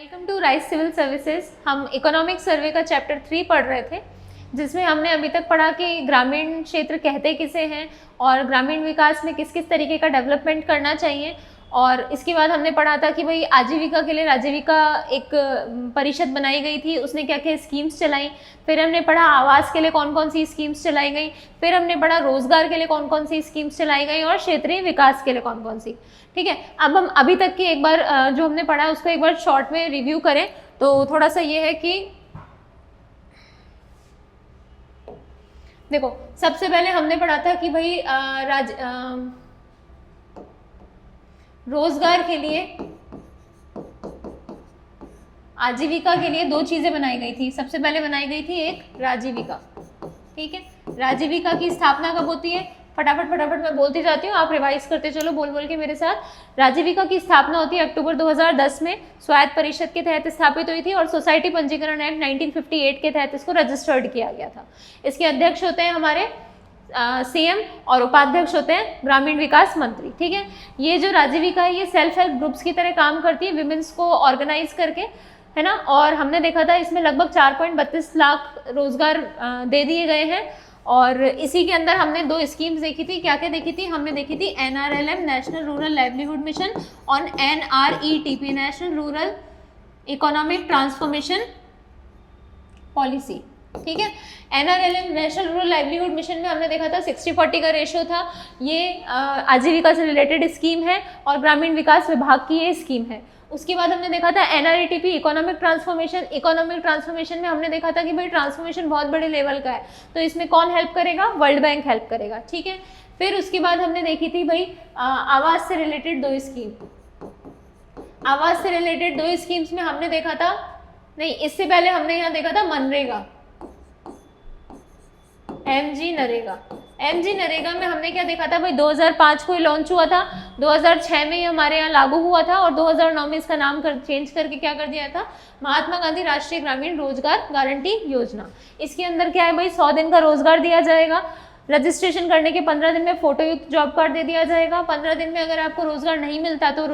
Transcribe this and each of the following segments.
Welcome to Rice civil services. हम economic survey का chapter 3 पढ़ रहे थे, जिसमें हमने अभी तक पढ़ा कि ग्रामीण क्षेत्र कहते किसे हैं और ग्रामीण विकास में किस किस तरीके का डेवलपमेंट करना चाहिए। और इसके बाद हमने पढ़ा था कि भाई आजीविका के लिए राजीविका एक परिषद बनाई गई थी, उसने क्या क्या स्कीम्स चलाई। फिर हमने पढ़ा आवास के लिए कौन कौन सी स्कीम्स चलाई गई। फिर हमने पढ़ा रोजगार के लिए कौन कौन सी स्कीम्स चलाई गई और क्षेत्रीय विकास के लिए कौन कौन सी। ठीक है, अब हम अभी तक की एक बार जो हमने पढ़ा है उसको एक बार शॉर्ट में रिव्यू करें तो थोड़ा सा ये है कि देखो, सबसे पहले हमने पढ़ा था कि भाई रोजगार के लिए, आजीविका के लिए दो चीजें बनाई गई थी। सबसे पहले बनाई गई थी एक राजीविका। ठीक है, राजीविका की स्थापना कब होती है? फटाफट मैं बोलती जाती हूँ, आप रिवाइज करते चलो बोल बोल के मेरे साथ। राजीविका की स्थापना होती है अक्टूबर 2010 में, स्वायत्त परिषद के तहत स्थापित हुई थी और सोसाइटी पंजीकरण एक्ट 1958 के तहत इसको रजिस्टर्ड किया गया था। इसके अध्यक्ष होते हैं हमारे सीएम और उपाध्यक्ष होते हैं ग्रामीण विकास मंत्री। ठीक है, ये जो राजीविका है ये सेल्फ हेल्प ग्रुप्स की तरह काम करती है, विमेंस को ऑर्गेनाइज करके, है ना। और हमने देखा था इसमें लगभग 4.32 लाख रोजगार दे दिए गए हैं। और इसी के अंदर हमने दो स्कीम्स देखी थी। क्या क्या देखी थी? हमने देखी थी NRLM, national rural livelihood mission, और NRETP, national rural economic transformation policy. ठीक है, NRLM, national rural livelihood mission में हमने देखा था 60-40 का रेशियो था। ये आजीविका से रिलेटेड स्कीम है और ग्रामीण विकास विभाग की ये स्कीम है। उसके बाद हमने देखा था NRETP, economic transformation. Economic transformation में हमने देखा था कि भाई ट्रांसफॉर्मेशन बहुत बड़े लेवल का है, तो इसमें कौन हेल्प करेगा? वर्ल्ड बैंक हेल्प करेगा। ठीक है, फिर उसके बाद हमने देखी थी भाई आवास से रिलेटेड दो स्कीम। आवास से रिलेटेड दो स्कीम्स में हमने देखा था, नहीं इससे पहले हमने यहाँ देखा था मनरेगा, MG नरेगा। MG नरेगा में हमने क्या देखा था भाई? 2005 को ये लॉन्च हुआ था, 2006 में ये हमारे यहाँ लागू हुआ था और 2009 में इसका नाम चेंज करके क्या कर दिया था? महात्मा गांधी राष्ट्रीय ग्रामीण रोजगार गारंटी योजना। इसके अंदर क्या है भाई? 100 दिन का रोजगार दिया जाएगा। रजिस्ट्रेशन करने के 15 दिन में फोटोयुक्त जॉब कार्ड दे दिया जाएगा। 15 दिन में अगर आपको रोजगार नहीं मिलता तो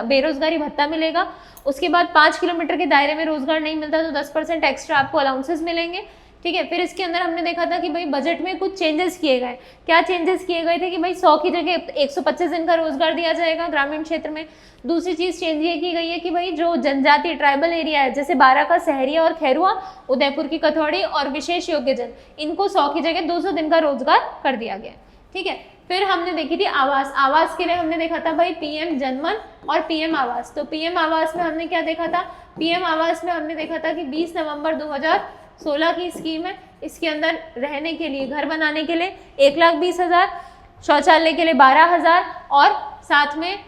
बेरोजगारी भत्ता मिलेगा। उसके बाद 5 किलोमीटर के दायरे में रोजगार नहीं मिलता तो 10% एक्स्ट्रा आपको अलाउंसेस मिलेंगे। ठीक है, फिर इसके अंदर हमने देखा था कि भाई बजट में कुछ चेंजेस किए गए। क्या चेंजेस किए गए थे? कि भाई 100 की जगह 125 दिन का रोजगार दिया जाएगा ग्रामीण क्षेत्र में। दूसरी चीज चेंज ये की गई है कि भाई जो जनजाति ट्राइबल एरिया है, जैसे बारा का सहरिया और खैरुआ, उदयपुर की कथौड़ी और विशेष योग्य जन, इनको 100 की जगह 200 दिन का रोजगार कर दिया गया। ठीक है, फिर हमने देखी थी आवास। आवास के लिए हमने देखा था भाई PM जनमन और PM आवास। तो PM आवास में हमने क्या देखा था? PM आवास में हमने देखा था कि 20 नवंबर 2016 की स्कीम है। इसके अंदर रहने के लिए, घर बनाने के लिए 1,20,000, शौचालय के लिए 12,000 और साथ में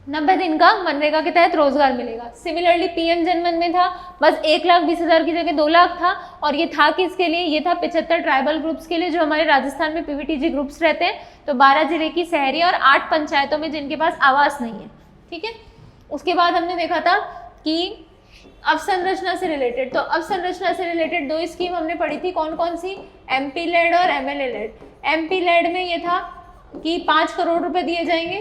90 दिन का मनरेगा के तहत रोजगार मिलेगा। सिमिलरली PM जनमन में था बस 1,20,000 की जगह 2 लाख था, और ये था किसके लिए? ये था 75 ट्राइबल ग्रुप्स के लिए जो हमारे राजस्थान में PVTG ग्रुप्स रहते हैं। तो 12 जिले की शहरी और 8 पंचायतों में जिनके पास आवास नहीं है। ठीक है, उसके बाद हमने देखा था कि अवसंरचना से रिलेटेड, तो अवसंरचना से रिलेटेड दो स्कीम हमने पढ़ी थी। कौन कौन सी? MP लेड और MLA लेड। MP लेड में ये था कि 5 करोड़ रुपए दिए जाएंगे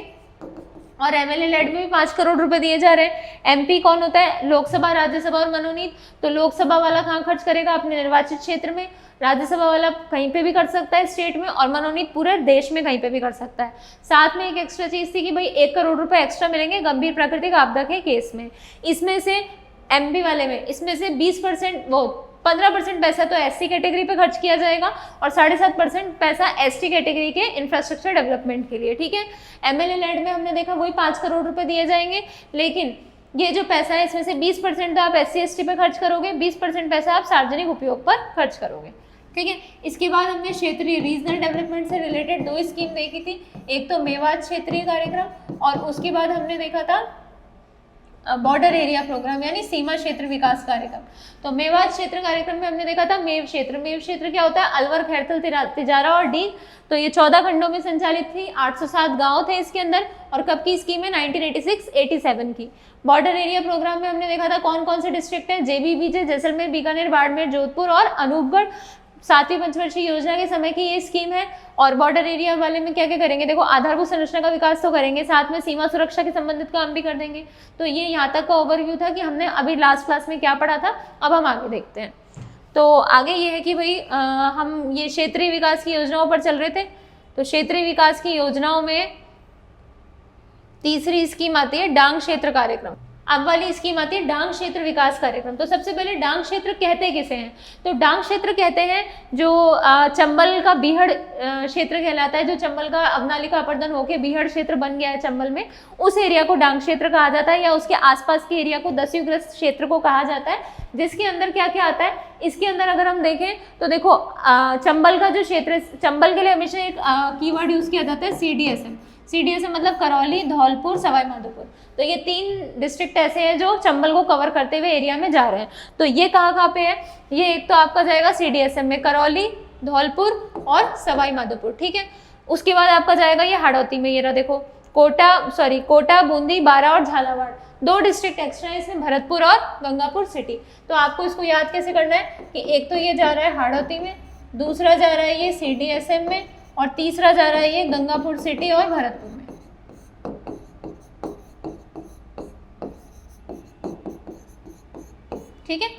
और MLA लेड में भी 5 करोड़ रुपए दिए जा रहे हैं। MP कौन होता है? लोकसभा, राज्यसभा और मनोनीत। तो लोकसभा वाला कहाँ खर्च करेगा? अपने निर्वाचित क्षेत्र में। राज्यसभा वाला कहीं पे भी कर सकता है स्टेट में, और मनोनीत पूरे देश में कहीं पे भी कर सकता है। साथ में एक एक्स्ट्रा चीज थी कि भाई 1 करोड़ रुपए एक्स्ट्रा मिलेंगे गंभीर प्राकृतिक आपदा के केस में। इसमें से MP वाले में इसमें से 20% वो 15% पैसा तो SC कैटेगरी पे खर्च किया जाएगा और 7.5% पैसा ST कैटेगरी के इंफ्रास्ट्रक्चर डेवलपमेंट के लिए। ठीक है, MLA लेड में हमने देखा वही 5 करोड़ रुपए दिए जाएंगे, लेकिन ये जो पैसा है इसमें से 20% तो आप SC ST पे खर्च करोगे, 20% पैसा आप सार्वजनिक उपयोग पर खर्च करोगे। ठीक है, इसके बाद हमने क्षेत्रीय रीजनल डेवलपमेंट से रिलेटेड दो स्कीम देखी थी। एक तो मेवात क्षेत्रीय कार्यक्रम और उसके बाद हमने देखा था बॉर्डर एरिया प्रोग्राम यानी सीमा क्षेत्र विकास कार्यक्रम। तो मेवात क्षेत्र कार्यक्रम में हमने देखा था मेव क्षेत्र। मेव क्षेत्र क्या होता है? अलवर, खैरथल, तिजारा और डीग। तो ये 14 खंडों में संचालित थी, 807 गांव थे इसके अंदर। और कब की स्कीम है? 1986-87 की। बॉर्डर एरिया प्रोग्राम में हमने देखा था कौन कौन से डिस्ट्रिक्ट है? JBBJ, जैसलमेर, बीकानेर, बाड़मेर, जोधपुर और अनूपगढ़। सातवीं पंचवर्षीय योजना के समय की ये स्कीम है। और बॉर्डर एरिया वाले में क्या क्या करेंगे, देखो आधारभूत संरचना का विकास तो करेंगे, साथ में सीमा सुरक्षा के संबंधित काम भी कर देंगे। तो ये यहाँ तक का ओवरव्यू था कि हमने अभी लास्ट क्लास में क्या पढ़ा था। अब हम आगे देखते हैं। तो आगे ये है कि भाई हम ये क्षेत्रीय विकास की योजनाओं पर चल रहे थे। तो क्षेत्रीय विकास की योजनाओं में तीसरी स्कीम आती है डांग क्षेत्र कार्यक्रम। अब वाली स्कीम आती है डांग क्षेत्र विकास कार्यक्रम। तो सबसे पहले डांग क्षेत्र कहते किसे हैं, तो डांग क्षेत्र कहते हैं जो चंबल का बीहड़ क्षेत्र कहलाता है, जो चंबल का अवनाली का अपरदन होकर बीहड़ क्षेत्र बन गया है चंबल में, उस एरिया को डांग क्षेत्र कहा जाता है, या उसके आसपास के एरिया को दस्युग्रस्त क्षेत्र को कहा जाता है। जिसके अंदर क्या क्या आता है, इसके अंदर अगर हम देखें तो देखो चंबल का जो क्षेत्र, चंबल के लिए हमेशा एक कीवर्ड यूज किया जाता है CDSM। CDSM मतलब करौली, धौलपुर, सवाई माधोपुर। तो ये 3 डिस्ट्रिक्ट ऐसे हैं जो चंबल को कवर करते हुए एरिया में जा रहे हैं। तो ये कहाँ पे है, ये एक तो आपका जाएगा CDSM में, करौली, धौलपुर और सवाई माधोपुर, ठीक है। उसके बाद आपका जाएगा ये हाड़ौती में, ये रहा देखो कोटा, बूंदी, बारा और झालावाड़, 2 डिस्ट्रिक्ट एक्स्ट्रा है इसमें, भरतपुर और गंगापुर सिटी। तो आपको इसको याद कैसे करना है कि एक तो ये जा रहा है हाड़ौती में, दूसरा जा रहा है ये CDSM में, और तीसरा जा रहा है ये गंगापुर सिटी और भरतपुर में। ठीक है,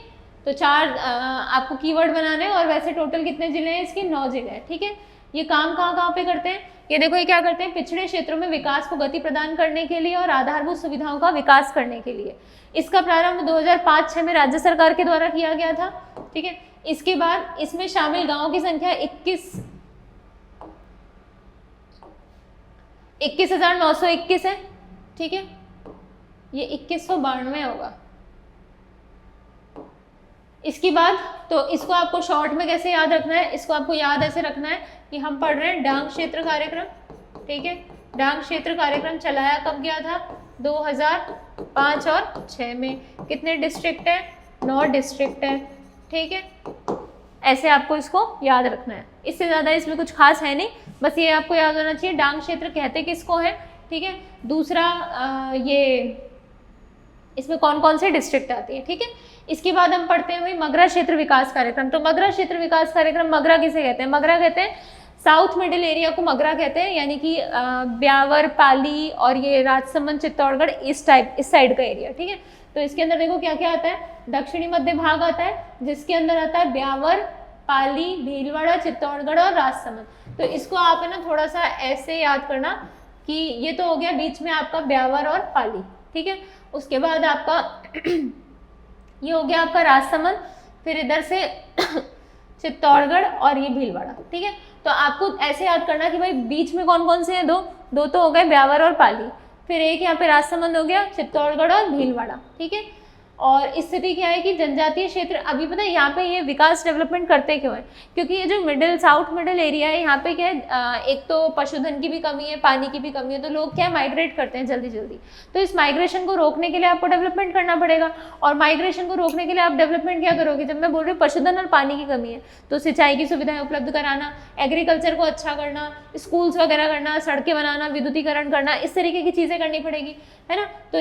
तो 4 आपको कीवर्ड बनाने हैं। और वैसे टोटल कितने जिले हैं इसके, 9 जिले हैं, ठीक है। ये काम कहाँ पे करते हैं, ये देखो ये क्या करते हैं, पिछड़े क्षेत्रों में विकास को गति प्रदान करने के लिए और आधारभूत सुविधाओं का विकास करने के लिए। इसका प्रारंभ 2005-06 में राज्य सरकार के द्वारा किया गया था, ठीक है। इसके बाद इसमें शामिल गाँवों की संख्या 21,921 है, ठीक है। ये 2192 होगा। इसके बाद तो इसको आपको शॉर्ट में कैसे याद रखना है, इसको आपको याद ऐसे रखना है कि हम पढ़ रहे हैं डांग क्षेत्र कार्यक्रम, ठीक है। डांग क्षेत्र कार्यक्रम चलाया कब गया था, 2005 और 6 में। कितने डिस्ट्रिक्ट है, 9 डिस्ट्रिक्ट है, ठीक है। ऐसे आपको इसको याद रखना है, इससे ज़्यादा इसमें कुछ खास है नहीं, बस ये आपको याद होना चाहिए डांग क्षेत्र कहते किसको है, ठीक है। दूसरा ये इसमें कौन कौन से डिस्ट्रिक्ट आती है, ठीक है। इसके बाद हम पढ़ते हैं भाई मगरा क्षेत्र विकास कार्यक्रम। तो मगरा क्षेत्र विकास कार्यक्रम, मगरा किसे कहते हैं, मगरा कहते हैं साउथ मिडिल एरिया को मगरा कहते हैं, यानी कि ब्यावर, पाली और ये राजसमंद, चित्तौड़गढ़ इस साइड का एरिया, ठीक है। तो इसके अंदर देखो क्या क्या आता है, दक्षिणी मध्य भाग आता है, जिसके अंदर आता है ब्यावर, पाली, भीलवाड़ा, चित्तौड़गढ़ और राजसमंद। तो इसको आप है ना थोड़ा सा ऐसे याद करना कि ये तो हो गया बीच में आपका ब्यावर और पाली, ठीक है। उसके बाद आपका ये हो गया आपका राजसमंद, फिर इधर से चित्तौड़गढ़ और ये भीलवाड़ा, ठीक है। तो आपको ऐसे याद करना कि भाई बीच में कौन कौन से हैं, दो तो हो गए ब्यावर और पाली, फिर एक यहाँ पे राजसमंद हो गया, चित्तौड़गढ़ और भीलवाड़ा, ठीक है। और स्थिति क्या है कि जनजातीय क्षेत्र, अभी पता है यहाँ पे ये विकास डेवलपमेंट करते क्यों है, क्योंकि ये जो साउथ मिडिल एरिया है यहाँ पे क्या है, एक तो पशुधन की भी कमी है, पानी की भी कमी है, तो लोग क्या माइग्रेट करते हैं जल्दी जल्दी। तो इस माइग्रेशन को रोकने के लिए आपको डेवलपमेंट करना पड़ेगा। और माइग्रेशन को रोकने के लिए आप डेवलपमेंट क्या करोगे, जब मैं बोल रही हूँ पशुधन और पानी की कमी है, तो सिंचाई की सुविधाएं उपलब्ध कराना, एग्रीकल्चर को अच्छा करना, स्कूल्स वगैरह करना, सड़कें बनाना, विद्युतीकरण करना, इस तरीके की चीज़ें करनी पड़ेगी, है ना। तो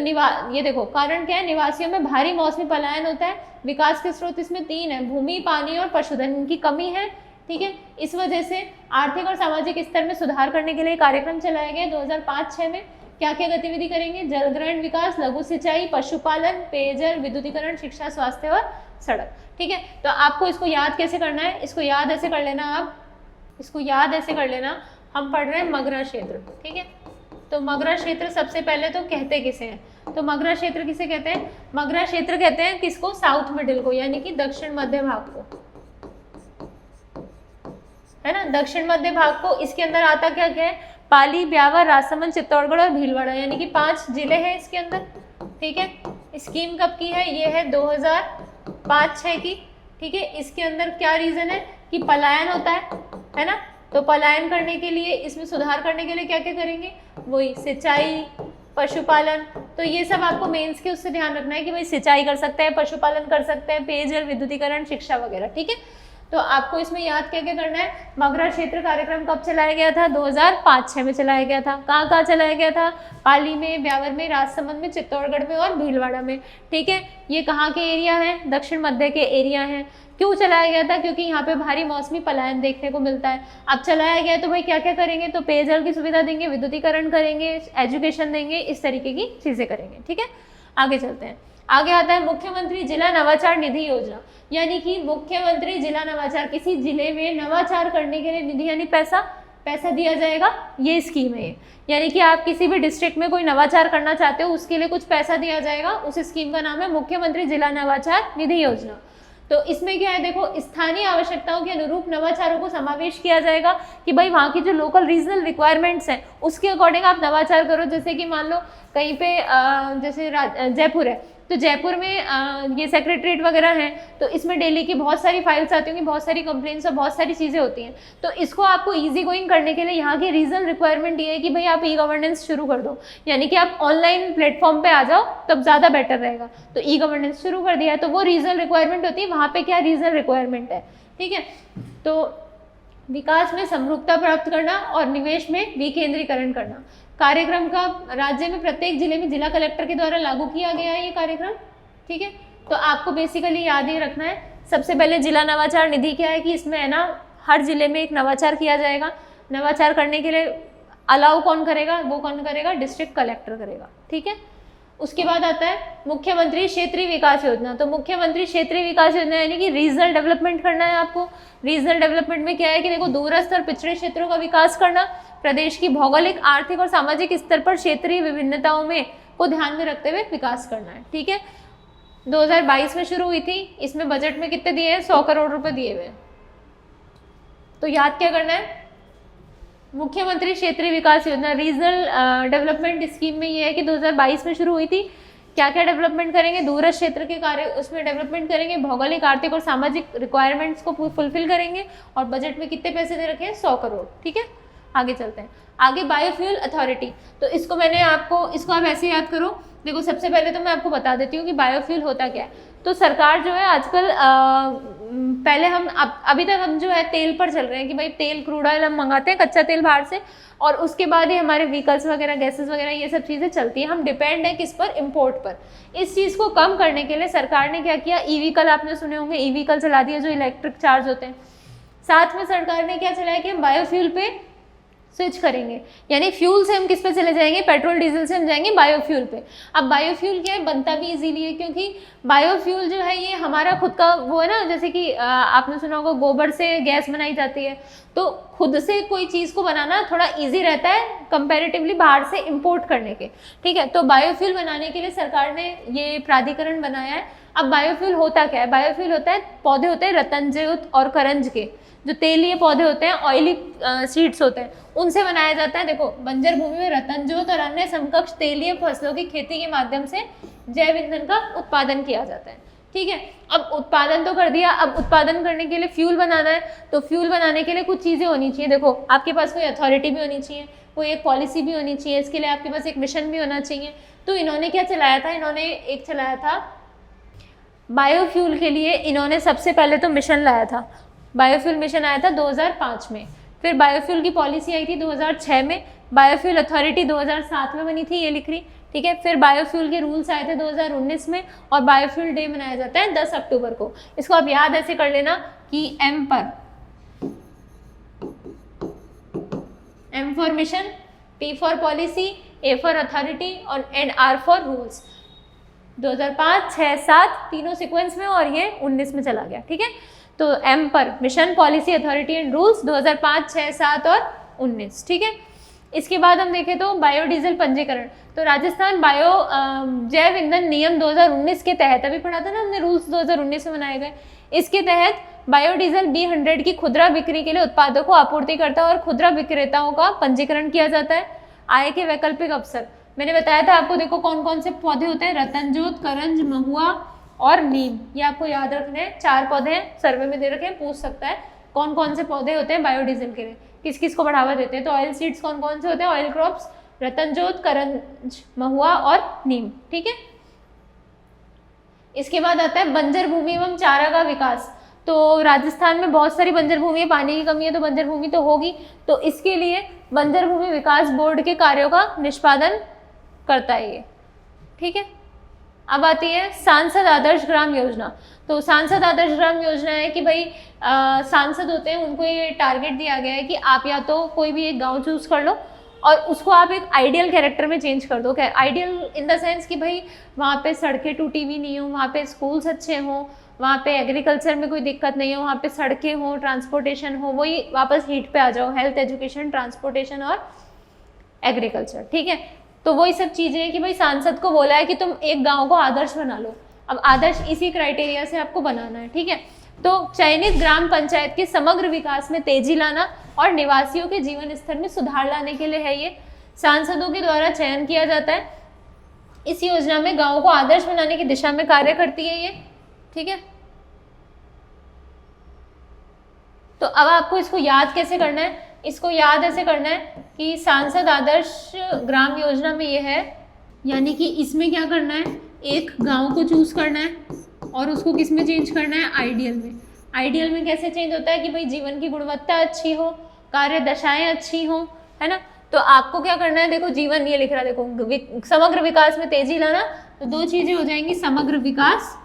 ये देखो कारण क्या है, निवासियों में भारी मौसमी पलायन होता है। विकास के स्रोत इसमें 3 है, भूमि, पानी और पशुधन की कमी है, ठीक है। इस वजह से आर्थिक और सामाजिक स्तर में सुधार करने के लिए कार्यक्रम चलाया गया 2005-06 में। क्या क्या गतिविधि करेंगे, जलग्रहण विकास, लघु सिंचाई, पशुपालन, पेयजल, विद्युतीकरण, शिक्षा, स्वास्थ्य और सड़क, ठीक है। तो आपको इसको याद कैसे करना है, इसको याद ऐसे कर लेना, आप इसको याद ऐसे कर लेना, हम पढ़ रहे हैं मगरा क्षेत्र, ठीक है। तो मगरा क्षेत्र सबसे पहले तो कहते किसे हैं, तो मगरा क्षेत्र किसे कहते हैं, मगरा क्षेत्र कहते हैं किसको, साउथ मिडिल को, यानी कि दक्षिण मध्य भाग को, है ना, दक्षिण मध्य भाग को। इसके अंदर आता क्या क्या है, पाली, ब्यावर, राजसमंद, चित्तौड़गढ़ और भीलवाड़ा, यानी कि 5 जिले हैं इसके अंदर, ठीक है। स्कीम कब की है, ये है 2005-06 की, ठीक है। इसके अंदर क्या रीजन है कि पलायन होता है ना, तो पलायन करने के लिए, इसमें सुधार करने के लिए क्या क्या करेंगे, वही सिंचाई, पशुपालन। तो ये सब आपको मेंस के उससे ध्यान रखना है कि भाई सिंचाई कर सकते हैं, पशुपालन कर सकते हैं, पेयजल, विद्युतीकरण, शिक्षा वगैरह, ठीक है। तो आपको इसमें याद क्या क्या करना है, मगरा क्षेत्र कार्यक्रम कब चलाया गया था, 2005-06 में चलाया गया था। कहाँ कहाँ चलाया गया था, पाली में, ब्यावर में, राजसमंद में, चित्तौड़गढ़ में और भीलवाड़ा में। ठीक है, ये कहाँ के एरिया हैं, दक्षिण मध्य के एरिया हैं। क्यों चलाया गया था, क्योंकि यहाँ पे भारी मौसमी पलायन देखने को मिलता है। अब चलाया गया तो भाई क्या क्या करेंगे, तो पेयजल की सुविधा देंगे, विद्युतीकरण करेंगे, एजुकेशन देंगे, इस तरीके की चीज़ें करेंगे। ठीक है, आगे चलते हैं। आगे आता है मुख्यमंत्री जिला नवाचार निधि योजना, यानी कि मुख्यमंत्री जिला नवाचार, किसी जिले में नवाचार करने के लिए निधि यानी पैसा दिया जाएगा, ये स्कीम है। यानी कि आप किसी भी डिस्ट्रिक्ट में कोई नवाचार करना चाहते हो, उसके लिए कुछ पैसा दिया जाएगा, उस स्कीम का नाम है मुख्यमंत्री जिला नवाचार निधि योजना। तो इसमें क्या है, देखो स्थानीय आवश्यकताओं के अनुरूप नवाचारों को समावेश किया जाएगा कि भाई वहाँ की जो लोकल रीजनल रिक्वायरमेंट्स हैं उसके अकॉर्डिंग आप नवाचार करो। जैसे कि मान लो कहीं पे जैसे जयपुर है, तो जयपुर में ये सेक्रेटरीट वगैरह हैं, तो इसमें डेली की बहुत सारी फाइल्स आती होंगी, बहुत सारी कंप्लेंट्स और बहुत सारी चीज़ें होती हैं। तो इसको आपको इजी गोइंग करने के लिए यहाँ की रीजनल रिक्वायरमेंट ये है कि भाई आप ई गवर्नेंस शुरू कर दो, यानी कि आप ऑनलाइन प्लेटफॉर्म पे आ जाओ, तब ज़्यादा बेटर रहेगा। तो ई गवर्नेंस शुरू कर दिया है, तो वो रीजनल रिक्वायरमेंट होती है, वहाँ पर क्या रीजनल रिक्वायरमेंट है। ठीक है, तो विकास में समरूपता प्राप्त करना और निवेश में विकेंद्रीकरण करना। कार्यक्रम का राज्य में प्रत्येक जिले में जिला कलेक्टर के द्वारा लागू किया गया है ये कार्यक्रम। ठीक है, तो आपको बेसिकली याद ही रखना है, सबसे पहले जिला नवाचार निधि क्या है कि इसमें है ना हर जिले में एक नवाचार किया जाएगा। नवाचार करने के लिए अलाउ कौन करेगा, वो कौन करेगा, डिस्ट्रिक्ट कलेक्टर करेगा। ठीक है, उसके बाद आता है मुख्यमंत्री क्षेत्रीय विकास योजना। तो मुख्यमंत्री क्षेत्रीय विकास योजना यानी कि रीजनल डेवलपमेंट करना है आपको। रीजनल डेवलपमेंट में क्या है कि देखो दूरस्थ और पिछड़े क्षेत्रों का विकास करना, प्रदेश की भौगोलिक, आर्थिक और सामाजिक स्तर पर क्षेत्रीय विभिन्नताओं में को ध्यान में रखते हुए विकास करना है। ठीक है, 2022 में शुरू हुई थी, इसमें बजट में कितने दिए हैं, 100 करोड़ रुपए दिए हुए। तो याद क्या करना है, मुख्यमंत्री क्षेत्रीय विकास योजना रीजनल डेवलपमेंट स्कीम में ये है कि 2022 में शुरू हुई थी। क्या क्या डेवलपमेंट करेंगे, दूरस्थ क्षेत्र के कार्य उसमें डेवलपमेंट करेंगे, भौगोलिक, आर्थिक और सामाजिक रिक्वायरमेंट्स को फुलफिल करेंगे, और बजट में कितने पैसे दे रखे हैं, 100 करोड़। ठीक है, आगे चलते हैं। आगे बायोफ्यूल अथॉरिटी, तो इसको आप ऐसे याद करो। देखो सबसे पहले तो मैं आपको बता देती हूँ कि बायोफ्यूल होता क्या है। तो सरकार जो है आजकल पहले अभी तक हम जो है तेल पर चल रहे हैं कि भाई तेल, क्रूड ऑयल हम मंगाते हैं, कच्चा तेल बाहर से, और उसके बाद ही हमारे व्हीकल्स वगैरह, गैसेस वगैरह, ये सब चीज़ें चलती हैं। हम डिपेंड हैं किस पर, इम्पोर्ट पर। इस चीज़ को कम करने के लिए सरकार ने क्या किया, ई व्हीकल, आपने सुने होंगे, ई व्हीकल चला दिया जो इलेक्ट्रिक चार्ज होते हैं। साथ में सरकार ने क्या चलाया कि हम बायोफ्यूल पे स्विच करेंगे, यानी फ्यूल से हम किस पे चले जाएंगे, पेट्रोल डीजल से हम जाएंगे बायोफ्यूल पे। अब बायोफ्यूल क्या है, बनता भी इजीली है, क्योंकि बायोफ्यूल जो है ये हमारा खुद का वो है ना, जैसे कि आपने सुना होगा गोबर से गैस बनाई जाती है, तो खुद से कोई चीज़ को बनाना थोड़ा इजी रहता है कंपैरेटिवली बाहर से इंपोर्ट करने के। ठीक है, तो बायोफ्यूल बनाने के लिए सरकार ने ये प्राधिकरण बनाया है। अब बायोफ्यूल होता क्या है, बायोफ्यूल होता है, पौधे होते हैं रतनजोत और करंज के, जो तेलीय पौधे होते हैं, ऑयली सीड्स होते हैं, उनसे बनाया जाता है। देखो बंजर भूमि में रतनजोत और अन्य समकक्ष तेलीय फसलों की खेती के माध्यम से जैव ईंधन का उत्पादन किया जाता है। ठीक है, अब उत्पादन तो कर दिया, अब उत्पादन करने के लिए फ्यूल बनाना है, तो फ्यूल बनाने के लिए कुछ चीज़ें होनी चाहिए। देखो आपके पास कोई अथॉरिटी भी होनी चाहिए, कोई एक पॉलिसी भी होनी चाहिए, इसके लिए आपके पास एक मिशन भी होना चाहिए। तो इन्होंने क्या चलाया था, इन्होंने एक चलाया था बायोफ्यूल के लिए, इन्होंने सबसे पहले तो मिशन लाया था, बायोफ्यूल मिशन आया था 2005 में, फिर बायोफ्यूल की पॉलिसी आई थी 2006 में, बायोफ्यूल अथॉरिटी 2007 में बनी थी, ये लिख रही। ठीक है, फिर बायोफ्यूल के रूल्स आए थे 2019 में, और बायोफ्यूल डे मनाया जाता है 10 अक्टूबर को। इसको आप याद ऐसे कर लेना कि M for mission, P for policy, A for authority और एंड आर फॉर रूल्स। 2005, 6, 7 तीनों सीक्वेंस में, और ये 19 में चला गया। ठीक है, तो एम पर mission, policy, authority and rules 2005, 6, 7 और 19। ठीक है, इसके बाद हम देखें तो बायोडीजल पंजीकरण। तो राजस्थान बायो जैव ईंधन नियम 2019 के तहत, अभी पढ़ा था ना हमने, रूल्स 2019 में बनाए गए, इसके तहत बायोडीजल B100 की खुदरा बिक्री के लिए उत्पादकों, आपूर्तिकर्ता और खुदरा विक्रेताओं का पंजीकरण किया जाता है। आय के वैकल्पिक अवसर, मैंने बताया था आपको, देखो कौन कौन से पौधे होते हैं, रतनजोत, करंज, महुआ और नीम, ये आपको याद रखने हैं। 4 पौधे हैं, सर्वे में दे रखे हैं, पूछ सकता है कौन कौन से पौधे होते हैं बायोडीजल के लिए, किस किस को बढ़ावा देते हैं। तो ऑयल सीड्स कौन कौन से होते हैं, ऑयल क्रॉप्स, रतनजोत, करंज, महुआ और नीम। ठीक है, इसके बाद आता है बंजर भूमि एवं चारा का विकास। तो राजस्थान में बहुत सारी बंजर भूमि है, पानी की कमी है तो बंजर भूमि तो होगी, तो इसके लिए बंजर भूमि विकास बोर्ड के कार्यों का निष्पादन करता है ये, ठीक है। अब आती है सांसद आदर्श ग्राम योजना। तो सांसद आदर्श ग्राम योजना है कि भाई सांसद होते हैं, उनको ये टारगेट दिया गया है कि आप या तो कोई भी एक गांव चूज कर लो और उसको आप एक आइडियल कैरेक्टर में चेंज कर दो। आइडियल इन द सेंस कि भाई वहाँ पे सड़कें टूटी हुई नहीं हो, वहाँ पे स्कूल्स अच्छे हों, वहाँ पे एग्रीकल्चर में कोई दिक्कत नहीं हो, वहाँ पे सड़कें हों, ट्रांसपोर्टेशन हो, वही वापस हीट पे आ जाओ, हेल्थ, एजुकेशन, ट्रांसपोर्टेशन और एग्रीकल्चर, ठीक है। तो वही सब चीज़ें हैं कि भाई सांसद को बोला है कि तुम एक गांव को आदर्श बना लो। अब आदर्श इसी क्राइटेरिया से आपको बनाना है, ठीक है। तो चयनित ग्राम पंचायत के समग्र विकास में तेजी लाना और निवासियों के जीवन स्तर में सुधार लाने के लिए है ये। सांसदों के द्वारा चयन किया जाता है। इस योजना में गाँव को आदर्श बनाने की दिशा में कार्य करती है ये, ठीक है। तो अब आपको इसको याद कैसे करना है? इसको याद ऐसे करना है कि सांसद आदर्श ग्राम योजना में ये है, यानी कि इसमें क्या करना है, एक गांव को चूज करना है और उसको किस में चेंज करना है, आइडियल में। आइडियल में कैसे चेंज होता है कि भाई जीवन की गुणवत्ता अच्छी हो, कार्य दशाएं अच्छी हो, है ना। तो आपको क्या करना है, देखो जीवन ये लिख रहा है, देखो समग्र विकास में तेजी लाना, तो दो चीजें हो जाएंगी, समग्र विकास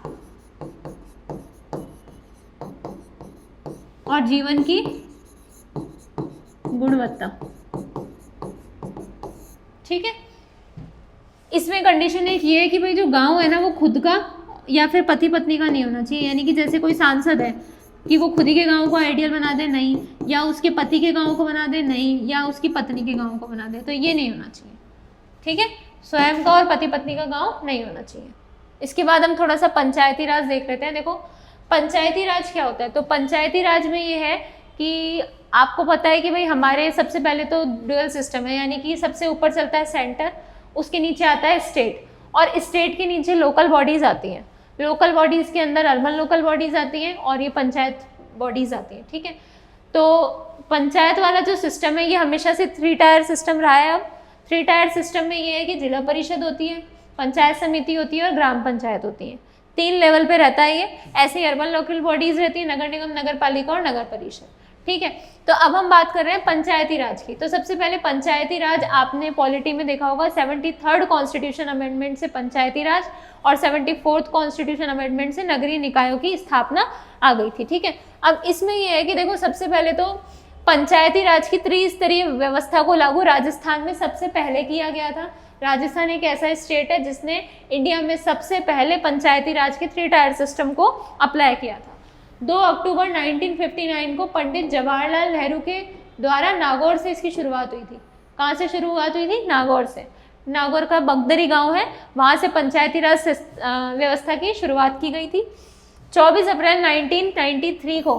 और जीवन की गुणवत्ता, ठीक है। इसमें कंडीशन एक ये है कि भाई जो गांव है ना वो खुद का या फिर पति पत्नी का नहीं होना चाहिए, यानी कि जैसे कोई सांसद है कि वो खुद के गांव को आइडियल बना दे, नहीं, या उसके पति के गांव को बना दे, नहीं, या उसकी पत्नी के गांव को बना दे, तो ये नहीं होना चाहिए, ठीक है। स्वयं का और पति पत्नी का गांव नहीं होना चाहिए। इसके बाद हम थोड़ा सा पंचायती राज देख लेते हैं। देखो पंचायती राज क्या होता है, तो पंचायती राज में ये है कि आपको पता है कि भाई हमारे सबसे पहले तो ड्यूअल सिस्टम है, यानी कि सबसे ऊपर चलता है सेंटर, उसके नीचे आता है स्टेट, और स्टेट के नीचे लोकल बॉडीज आती हैं। लोकल बॉडीज के अंदर अर्बन लोकल बॉडीज आती हैं और ये पंचायत बॉडीज आती हैं, ठीक है। तो पंचायत वाला जो सिस्टम है ये हमेशा से 3 टायर सिस्टम रहा है। अब 3 टायर सिस्टम में ये है कि जिला परिषद होती है, पंचायत समिति होती है और ग्राम पंचायत होती है। 3 लेवल पे रहता है ये। ऐसे ही अर्बन लोकल बॉडीज रहती है, नगर निगम, नगर पालिका और नगर परिषद, ठीक है। तो अब हम बात कर रहे हैं पंचायती राज की। तो सबसे पहले पंचायती राज आपने पॉलिटी में देखा होगा, 73rd कॉन्स्टिट्यूशन अमेंडमेंट से पंचायती राज और 74th कॉन्स्टिट्यूशन अमेंडमेंट से नगरीय निकायों की स्थापना आ गई थी, ठीक है। अब इसमें यह है कि देखो सबसे पहले तो पंचायती राज की त्रिस्तरीय व्यवस्था को लागू राजस्थान में सबसे पहले किया गया था। राजस्थान एक ऐसा स्टेट है जिसने इंडिया में सबसे पहले पंचायती राज के 3 टायर सिस्टम को अप्लाई किया था। 2 अक्टूबर 1959 को पंडित जवाहरलाल नेहरू के द्वारा नागौर से इसकी शुरुआत हुई थी। कहाँ से शुरुआत हुई थी? नागौर से। नागौर का बगदरी गांव है, वहाँ से पंचायती राज व्यवस्था की शुरुआत की गई थी। 24 अप्रैल 1993 को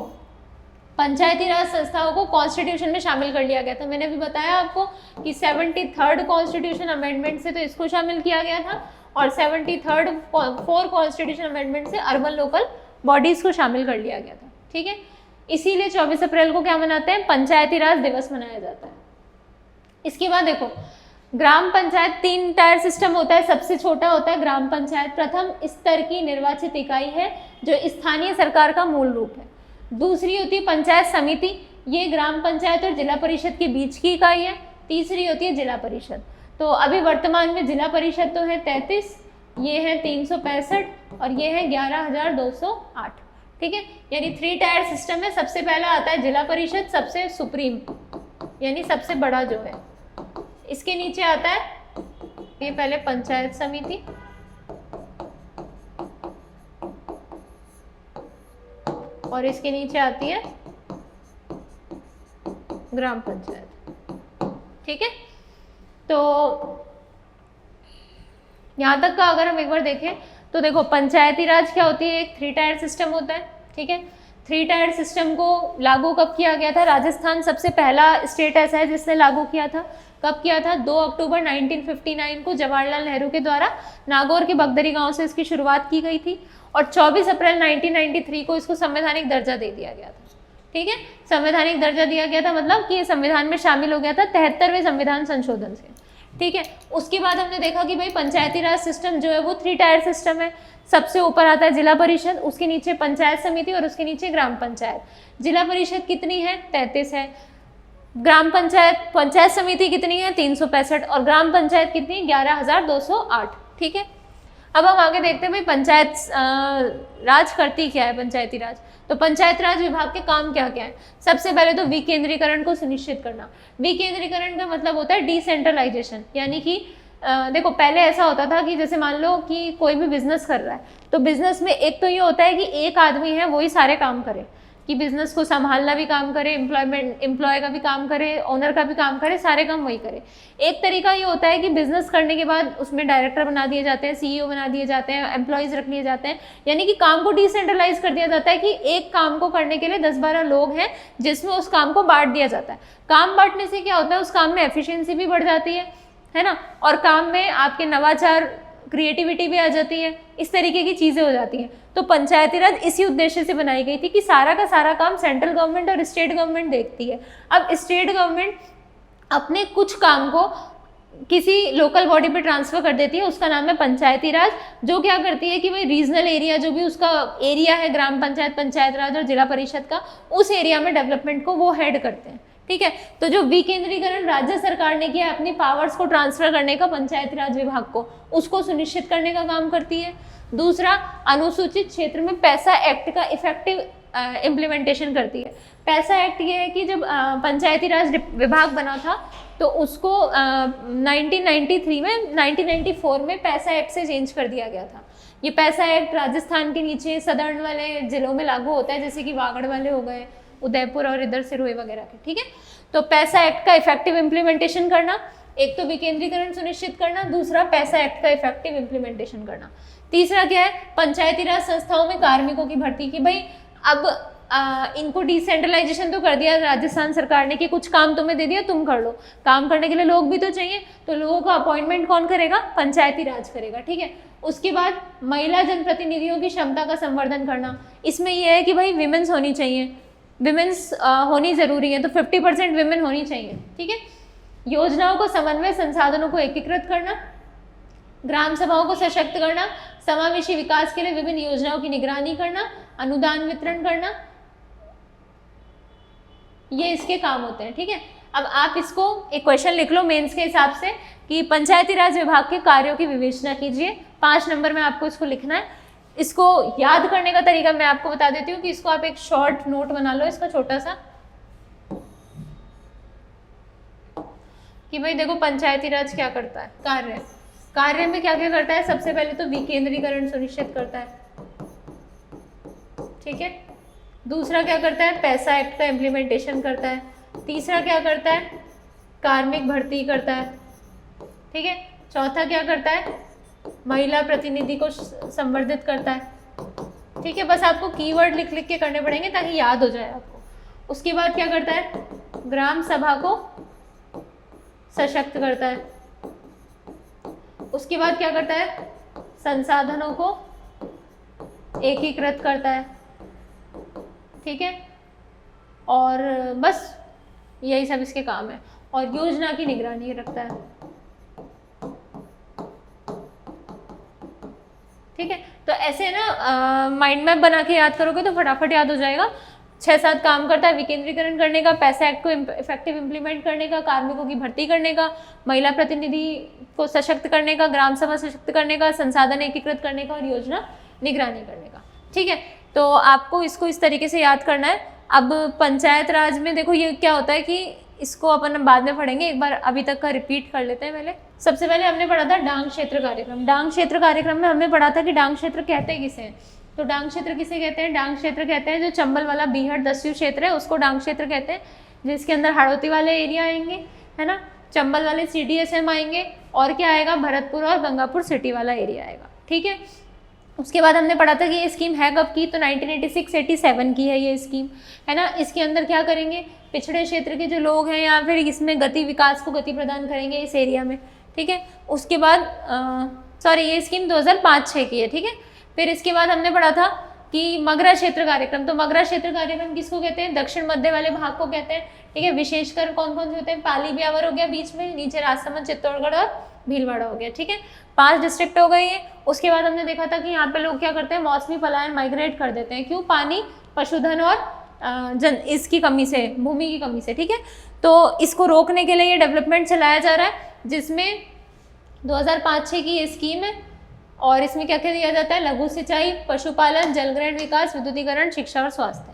पंचायती राज संस्थाओं को कॉन्स्टिट्यूशन में शामिल कर लिया गया था। मैंने भी बताया आपको कि 73rd कॉन्स्टिट्यूशन अमेंडमेंट से तो इसको शामिल किया गया था और 73rd 4 कॉन्स्टिट्यूशन अमेंडमेंट से अर्बन लोकल बॉडीज को शामिल कर लिया गया था, ठीक है। इसीलिए 24 अप्रैल को क्या मनाते हैं? पंचायती राज दिवस मनाया जाता है। इसके बाद देखो ग्राम पंचायत 3 टायर सिस्टम होता है। सबसे छोटा होता है ग्राम पंचायत, प्रथम स्तर की निर्वाचित इकाई है जो स्थानीय सरकार का मूल रूप है। दूसरी होती है पंचायत समिति, ये ग्राम पंचायत और जिला परिषद के बीच की इकाई है। तीसरी होती है जिला परिषद। तो अभी वर्तमान में जिला परिषद तो है 33, ये है 365 और ये है 11,208, ठीक है। यानी 3 टायर सिस्टम में सबसे पहला आता है जिला परिषद, सबसे सुप्रीम यानी सबसे बड़ा जो है। इसके नीचे आता है ये पहले पंचायत समिति, और इसके नीचे आती है ग्राम पंचायत, ठीक है। तो यहाँ तक का अगर हम एक बार देखें तो देखो पंचायती राज क्या होती है? एक 3 टायर सिस्टम होता है, ठीक है। 3 टायर सिस्टम को लागू कब किया गया था? राजस्थान सबसे पहला स्टेट ऐसा है जिसने लागू किया था। कब किया था? 2 अक्टूबर 1959 को जवाहरलाल नेहरू के द्वारा नागौर के बगदरी गांव से इसकी शुरुआत की गई थी और 24 अप्रैल 1993 को इसको संवैधानिक दर्जा दे दिया गया था, ठीक है। संवैधानिक दर्जा दिया गया था मतलब कि ये संविधान में शामिल हो गया था 73वें संविधान संशोधन से, ठीक है। उसके बाद हमने देखा कि भाई पंचायती राज सिस्टम जो है वो 3 टायर सिस्टम है। सबसे ऊपर आता है जिला परिषद, उसके नीचे पंचायत समिति और उसके नीचे ग्राम पंचायत। जिला परिषद कितनी है? 33 है। ग्राम पंचायत, पंचायत समिति कितनी है? 365 और ग्राम पंचायत कितनी? 11,208। ठीक है। अब हम आगे देखते हैं भाई पंचायत राज करती क्या है पंचायती राज। तो पंचायत राज विभाग के काम क्या क्या है? सबसे पहले तो विकेंद्रीकरण को सुनिश्चित करना। विकेंद्रीकरण का मतलब होता है डिसेंट्रलाइजेशन, यानी कि देखो पहले ऐसा होता था कि जैसे मान लो कि कोई भी बिजनेस कर रहा है, तो बिजनेस में एक तो ये होता है कि एक आदमी है वही सारे काम करे, कि बिजनेस को संभालना भी काम करे, एम्प्लॉय का भी काम करे, ओनर का भी काम करे, सारे काम वही करे। एक तरीका ये होता है कि बिजनेस करने के बाद उसमें डायरेक्टर बना दिए जाते हैं, सीईओ बना दिए जाते हैं, एम्प्लॉयज रख लिए जाते हैं, यानी कि काम को डिसेंट्रलाइज कर दिया जाता है कि एक काम को करने के लिए 10-12 लोग हैं जिसमें उस काम को बांट दिया जाता है। काम बांटने से क्या होता है, उस काम में एफिशिएंसी भी बढ़ जाती है ना, और काम में आपके नवाचार, क्रिएटिविटी भी आ जाती है, इस तरीके की चीज़ें हो जाती हैं। तो पंचायती राज इसी उद्देश्य से बनाई गई थी कि सारा का सारा काम सेंट्रल गवर्नमेंट और स्टेट गवर्नमेंट देखती है। अब स्टेट गवर्नमेंट अपने कुछ काम को किसी लोकल बॉडी पे ट्रांसफर कर देती है, उसका नाम है पंचायती राज, जो क्या करती है कि भाई रीजनल एरिया, जो भी उसका एरिया है ग्राम पंचायत, पंचायत राज और जिला परिषद का, उस एरिया में डेवलपमेंट को वो हेड करते हैं। ठीक है। तो जो विकेंद्रीकरण राज्य सरकार ने किया अपनी पावर्स को ट्रांसफर करने का पंचायती राज विभाग को, उसको सुनिश्चित करने का काम करती है। दूसरा, अनुसूचित क्षेत्र में पैसा एक्ट का इफेक्टिव इम्प्लीमेंटेशन करती है। पैसा एक्ट ये है कि जब पंचायती राज विभाग बना था तो उसको 1993 में 1994 में पैसा एक्ट से चेंज कर दिया गया था। ये पैसा एक्ट राजस्थान के नीचे सदर्न वाले जिलों में लागू होता है, जैसे कि वागड़ वाले हो गए, उदयपुर और इधर सिरोही वगैरह के। ठीक है। तो पैसा एक्ट का इफेक्टिव इम्प्लीमेंटेशन करना, एक तो विकेंद्रीकरण सुनिश्चित करना, दूसरा पैसा एक्ट का इफेक्टिव इम्प्लीमेंटेशन करना। तीसरा क्या है, पंचायती राज संस्थाओं में कार्मिकों की भर्ती, की भाई अब इनको डिसेंट्रलाइजेशन तो कर दिया राजस्थान सरकार ने कि कुछ काम तुम्हें दे दिया, तुम कर लो, काम करने के लिए लोग भी तो चाहिए, तो लोगों का अपॉइंटमेंट कौन करेगा? पंचायती राज करेगा। ठीक है। उसके बाद महिला जनप्रतिनिधियों की क्षमता का संवर्धन करना, इसमें यह है कि भाई विमेंस होनी चाहिए, विमेंस होनी जरूरी है, तो 50% विमेन होनी चाहिए। ठीक है। योजनाओं को समन्वय, संसाधनों को एकीकृत करना, ग्राम सभाओं को सशक्त करना, समावेशी विकास के लिए विभिन्न योजनाओं की निगरानी करना, अनुदान वितरण करना, ये इसके काम होते हैं। ठीक है। अब आप इसको एक क्वेश्चन लिख लो मेंस के हिसाब से कि पंचायती राज विभाग के कार्यों की विवेचना कीजिए। 5 नंबर में आपको इसको लिखना है। इसको याद करने का तरीका मैं आपको बता देती हूँ कि इसको आप एक शॉर्ट नोट बना लो इसका छोटा सा, कि भाई देखो पंचायती राज क्या करता है, कार्य में क्या क्या करता है। सबसे पहले तो विकेंद्रीकरण सुनिश्चित करता है। ठीक है। दूसरा क्या करता है, पैसा एक्ट का इम्प्लीमेंटेशन करता है। तीसरा क्या करता है, कार्मिक भर्ती करता है। ठीक है। चौथा क्या करता है, महिला प्रतिनिधि को संवर्धित करता है। ठीक है। बस आपको कीवर्ड लिख लिख के करने पड़ेंगे ताकि याद हो जाए आपको। उसके बाद क्या करता है, ग्राम सभा को सशक्त करता है। उसके बाद क्या करता है, संसाधनों को एकीकृत करता है। ठीक है। और बस यही सब इसके काम है, और योजना की निगरानी रखता है। ठीक है। तो ऐसे ना माइंड मैप बना के याद करोगे तो फटाफट याद हो जाएगा। 6-7 काम करता है, विकेंद्रीकरण करने का, पैसा एक्ट को इफेक्टिव इम्प्लीमेंट करने का, कार्मिकों की भर्ती करने का, महिला प्रतिनिधि को सशक्त करने का, ग्राम सभा सशक्त करने का, संसाधन एकीकृत करने का और योजना निगरानी करने का। ठीक है। तो आपको इसको इस तरीके से याद करना है। अब पंचायत राज में देखो ये क्या होता है कि इसको अपन बाद में पढ़ेंगे, एक बार अभी तक का रिपीट कर लेते हैं। पहले सबसे पहले हमने पढ़ा था डांग क्षेत्र कार्यक्रम। डांग क्षेत्र कार्यक्रम में हमने पढ़ा था कि डांग क्षेत्र कहते किसे हैं। तो डांग क्षेत्र किसे कहते हैं, डांग क्षेत्र कहते हैं जो चंबल वाला बीहड़ दस्यू क्षेत्र है उसको डांग क्षेत्र कहते हैं, जिसके अंदर हाड़ौती वाले एरिया आएंगे, है ना, चंबल वाले CDSM आएंगे, और क्या आएगा, भरतपुर और गंगापुर सिटी वाला एरिया आएगा। ठीक है। उसके बाद हमने पढ़ा था कि ये स्कीम है कब की, तो 1986-87 की है ये स्कीम, है ना। इसके अंदर क्या करेंगे, पिछड़े क्षेत्र के जो लोग हैं या फिर इसमें विकास को गति प्रदान करेंगे इस एरिया में। ठीक है। उसके बाद ये स्कीम 2005-06 की है। ठीक है। फिर इसके बाद हमने पढ़ा था कि मगरा क्षेत्र कार्यक्रम, तो मगरा क्षेत्र कार्यक्रम किसको कहते हैं? दक्षिण मध्य वाले भाग को कहते हैं, ठीक है। विशेषकर कौन कौन से होते हैं? पाली ब्यावर हो गया बीच में, नीचे राजसमंद, चित्तौड़गढ़ और भीलवाड़ा हो गया, ठीक है। 5 डिस्ट्रिक्ट हो गई है। उसके बाद हमने देखा था कि यहाँ पे लोग क्या करते हैं? मौसमी पलायन, माइग्रेट कर देते हैं। क्यों? पानी, पशुधन और इसकी कमी से, भूमि की कमी से, ठीक है। तो इसको रोकने के लिए ये डेवलपमेंट चलाया जा रहा है, जिसमें 2005-6 की ये स्कीम है। और इसमें क्या क्या दिया जाता है? लघु सिंचाई, पशुपालन, जलग्रहण विकास, विद्युतीकरण, शिक्षा और स्वास्थ्य।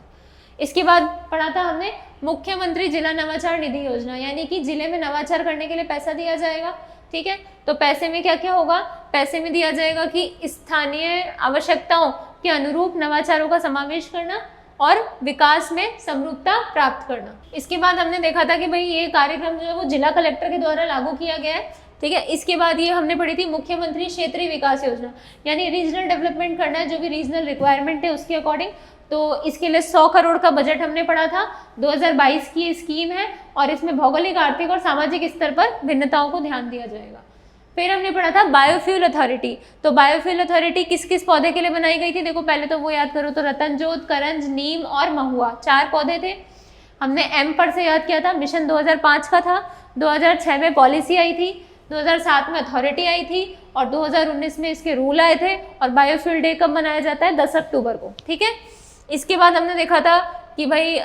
इसके बाद पढ़ा था हमने मुख्यमंत्री जिला नवाचार निधि योजना, यानी कि जिले में नवाचार करने के लिए पैसा दिया जाएगा, ठीक है। तो पैसे में क्या क्या होगा? पैसे में दिया जाएगा कि स्थानीय आवश्यकताओं के अनुरूप नवाचारों का समावेश करना और विकास में समरूपता प्राप्त करना। इसके बाद हमने देखा था कि भाई ये कार्यक्रम जो है वो जिला कलेक्टर के द्वारा लागू किया गया है, ठीक है। इसके बाद ये हमने पढ़ी थी मुख्यमंत्री क्षेत्रीय विकास योजना, यानी रीजनल डेवलपमेंट करना है, जो भी रीजनल रिक्वायरमेंट है उसके अकॉर्डिंग। तो इसके लिए 100 करोड़ का बजट हमने पढ़ा था। 2022 की ये स्कीम है और इसमें भौगोलिक, आर्थिक और सामाजिक स्तर पर भिन्नताओं को ध्यान दिया जाएगा। फिर हमने पढ़ा था बायोफ्यूल अथॉरिटी। तो बायोफ्यूल अथॉरिटी किस किस पौधे के लिए बनाई गई थी? देखो पहले तो वो याद करो, तो रतनजोत, करंज, नीम और महुआ, 4 पौधे थे। हमने एम पर से याद किया था, मिशन 2005 का था। 2006 में पॉलिसी आई थी, 2007 में अथॉरिटी आई थी और 2019 में इसके रूल आए थे। और बायोफ्यूल डे कब मनाया जाता है? 10 अक्टूबर को, ठीक है। इसके बाद हमने देखा था कि भाई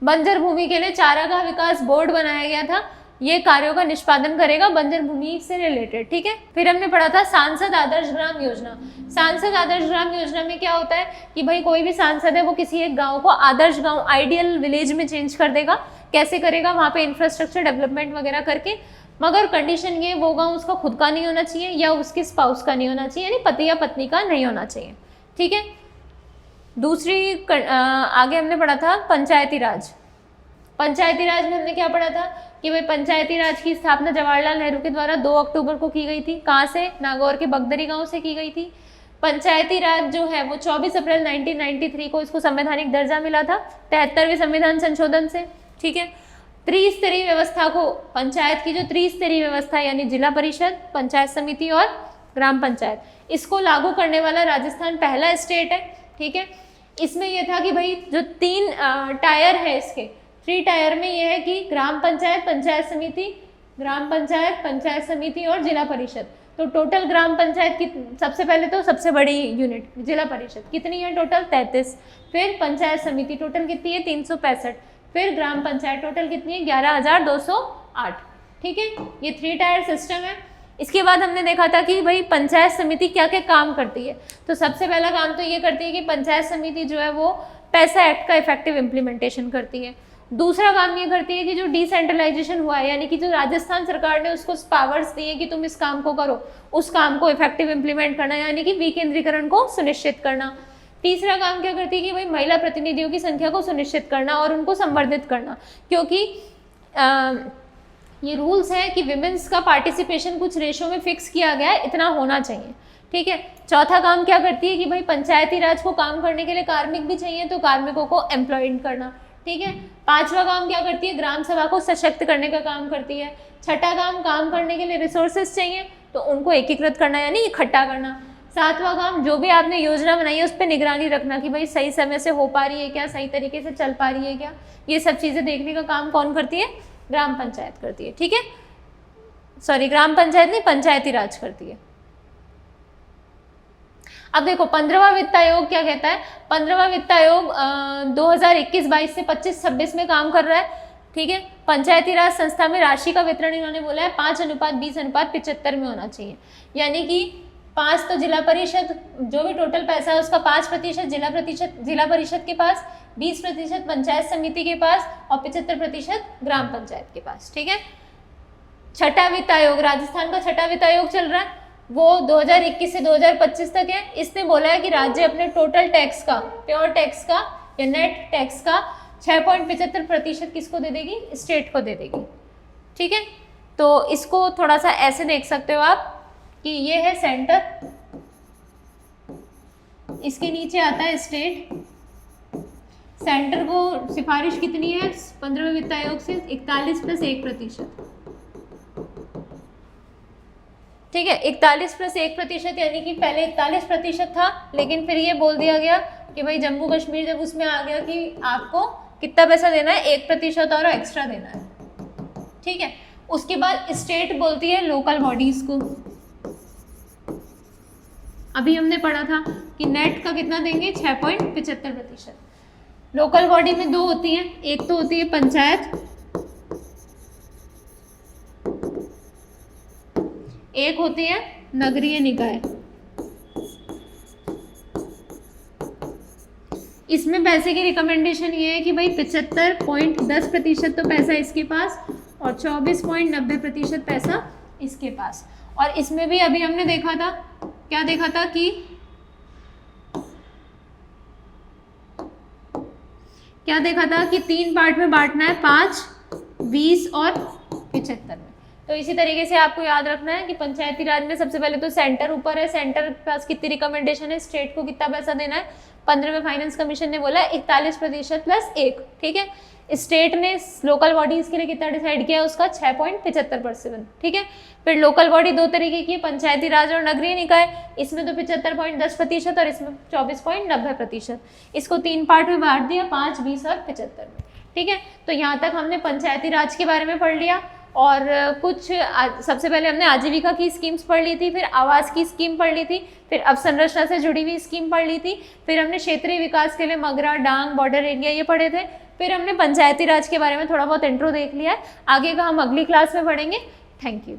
बंजर भूमि के लिए चारागाह विकास बोर्ड बनाया गया था, ये कार्यों का निष्पादन करेगा बंजर भूमि से रिलेटेड, ठीक है। फिर हमने पढ़ा था सांसद आदर्श ग्राम योजना। सांसद आदर्श ग्राम योजना में क्या होता है कि भाई कोई भी सांसद है वो किसी एक गांव को आदर्श गांव, आइडियल विलेज में चेंज कर देगा। कैसे करेगा? वहाँ पे इंफ्रास्ट्रक्चर डेवलपमेंट वगैरह करके, मगर कंडीशन ये वो गाँव उसका खुद का नहीं होना चाहिए या उसके स्पाउस का नहीं होना चाहिए, यानी पति या पत्नी का नहीं होना चाहिए, ठीक है। दूसरी आगे हमने पढ़ा था पंचायती राज। पंचायती राज में हमने क्या पढ़ा था कि भाई पंचायती राज की स्थापना जवाहरलाल नेहरू के द्वारा 2 अक्टूबर को की गई थी। कहाँ से? नागौर के बगदरी गांव से की गई थी। पंचायती राज जो है वो 24 अप्रैल 1993 को इसको संवैधानिक दर्जा मिला था 73वें संविधान संशोधन से, ठीक है। त्रिस्तरीय व्यवस्था को, पंचायत की जो त्रिस्तरीय व्यवस्था यानी जिला परिषद, पंचायत समिति और ग्राम पंचायत, इसको लागू करने वाला राजस्थान पहला स्टेट है, ठीक है। इसमें यह था कि भाई जो 3 टायर है इसके, 3 टायर में यह है कि ग्राम पंचायत, पंचायत समिति, ग्राम पंचायत, पंचायत समिति और जिला परिषद। तो टोटल ग्राम पंचायत की सबसे पहले तो सबसे बड़ी यूनिट जिला परिषद कितनी है? टोटल 33। फिर पंचायत समिति टोटल कितनी है? 365। फिर ग्राम पंचायत टोटल कितनी है? 11,208, ठीक है। ये 3 टायर सिस्टम है। इसके बाद हमने देखा था कि भाई पंचायत समिति क्या क्या काम करती है। तो सबसे पहला काम तो ये करती है कि पंचायत समिति जो है वो पैसा एक्ट का इफेक्टिव इम्प्लीमेंटेशन करती है। दूसरा काम ये करती है कि जो डिसेंट्रलाइजेशन हुआ है, यानी कि जो राजस्थान सरकार ने उसको पावर्स दिए कि तुम इस काम को करो, उस काम को इफेक्टिव इम्प्लीमेंट करना, यानी कि विकेंद्रीकरण को सुनिश्चित करना। तीसरा काम क्या करती है कि भाई महिला प्रतिनिधियों की संख्या को सुनिश्चित करना और उनको संवर्धित करना, क्योंकि ये रूल्स है कि विमेंस का पार्टिसिपेशन कुछ रेशो में फिक्स किया गया है, इतना होना चाहिए, ठीक है। चौथा काम क्या करती है कि भाई पंचायती राज को काम करने के लिए कार्मिक भी चाहिए, तो कार्मिकों को एम्प्लॉयड करना, ठीक है। पांचवा काम क्या करती है? ग्राम सभा को सशक्त करने का काम करती है। छठा काम करने के लिए रिसोर्सेज चाहिए, तो उनको एकीकृत करना यानी इकट्ठा करना। सातवां काम, जो भी आपने योजना बनाई है उस पर निगरानी रखना कि भाई सही समय से हो पा रही है क्या, सही तरीके से चल पा रही है क्या, ये सब चीज़ें देखने का काम कौन करती है? ग्राम पंचायत करती है, ठीक है। सॉरी, ग्राम पंचायत नहीं, पंचायती राज करती है। अब देखो 15वां वित्त आयोग क्या कहता है। 15वां वित्त आयोग 2021-22 से 25-26 में काम कर रहा है, ठीक है। पंचायती राज संस्था में राशि का वितरण इन्होंने बोला है 5:20:75 में होना चाहिए, यानी कि 5 तो जिला परिषद, जो भी टोटल पैसा है उसका 5% जिला परिषद के पास, 20% पंचायत समिति के पास और 75% ग्राम पंचायत के पास, ठीक है। छठा वित्त आयोग, राजस्थान का छठा वित्त आयोग चल रहा है, वो 2021 से 2025 तक है। इसने बोला है कि राज्य अपने टोटल टैक्स का, प्योर टैक्स का या नेट टैक्स का 6.75% किसको दे देगी? स्टेट को दे देगी, ठीक है। तो इसको थोड़ा सा ऐसे देख सकते हो आप कि ये है सेंटर, इसके नीचे आता है स्टेट। सेंटर को सिफारिश कितनी है 15वें वित्त आयोग से? 41 + 1%, ठीक है, 41+1% यानी कि पहले 41% था, लेकिन फिर ये बोल दिया गया कि भाई जम्मू कश्मीर जब उसमें आ गया कि आपको कितना पैसा देना है, 1% और एक्स्ट्रा देना है। ठीक है, उसके बाद स्टेट बोलती है लोकल बॉडीज को। अभी हमने पढ़ा था कि नेट का कितना देंगे, 6.75%। लोकल बॉडी में दो होती हैं, एक तो होती है पंचायत, एक होती है नगरीय निकाय। इसमें पैसे की रिकमेंडेशन ये है कि भाई 75.10% तो पैसा इसके पास और 24.90% पैसा इसके पास। और इसमें भी अभी हमने देखा था, क्या देखा था कि तीन पार्ट में बांटना है, 5, 20 और 75 में। तो इसी तरीके से आपको याद रखना है कि पंचायती राज में सबसे पहले तो सेंटर ऊपर है, सेंटर के पास कितनी रिकमेंडेशन है, स्टेट को कितना पैसा देना है। 15वें फाइनेंस कमीशन ने बोला 41% + 1। ठीक है, स्टेट ने लोकल बॉडीज के लिए कितना डिसाइड किया है, उसका 6.75%। ठीक है, फिर लोकल बॉडी दो तरीके की है, पंचायती राज और नगरीय निकाय। इसमें तो 75.10% और इसमें 24.90%। इसको तीन पार्ट में बांट दिया, 5, 20 और 75 में। ठीक है, तो यहाँ तक हमने पंचायती राज के बारे में पढ़ लिया। और कुछ सबसे पहले हमने आजीविका की स्कीम्स पढ़ ली थी, फिर आवास की स्कीम पढ़ ली थी, फिर अवसंरचना से जुड़ी हुई स्कीम पढ़ ली थी, फिर हमने क्षेत्रीय विकास के लिए मगरा, डांग, बॉर्डर एरिया ये पढ़े थे, फिर हमने पंचायती राज के बारे में थोड़ा बहुत इंट्रो देख लिया है। आगे का हम अगली क्लास में पढ़ेंगे। Thank you.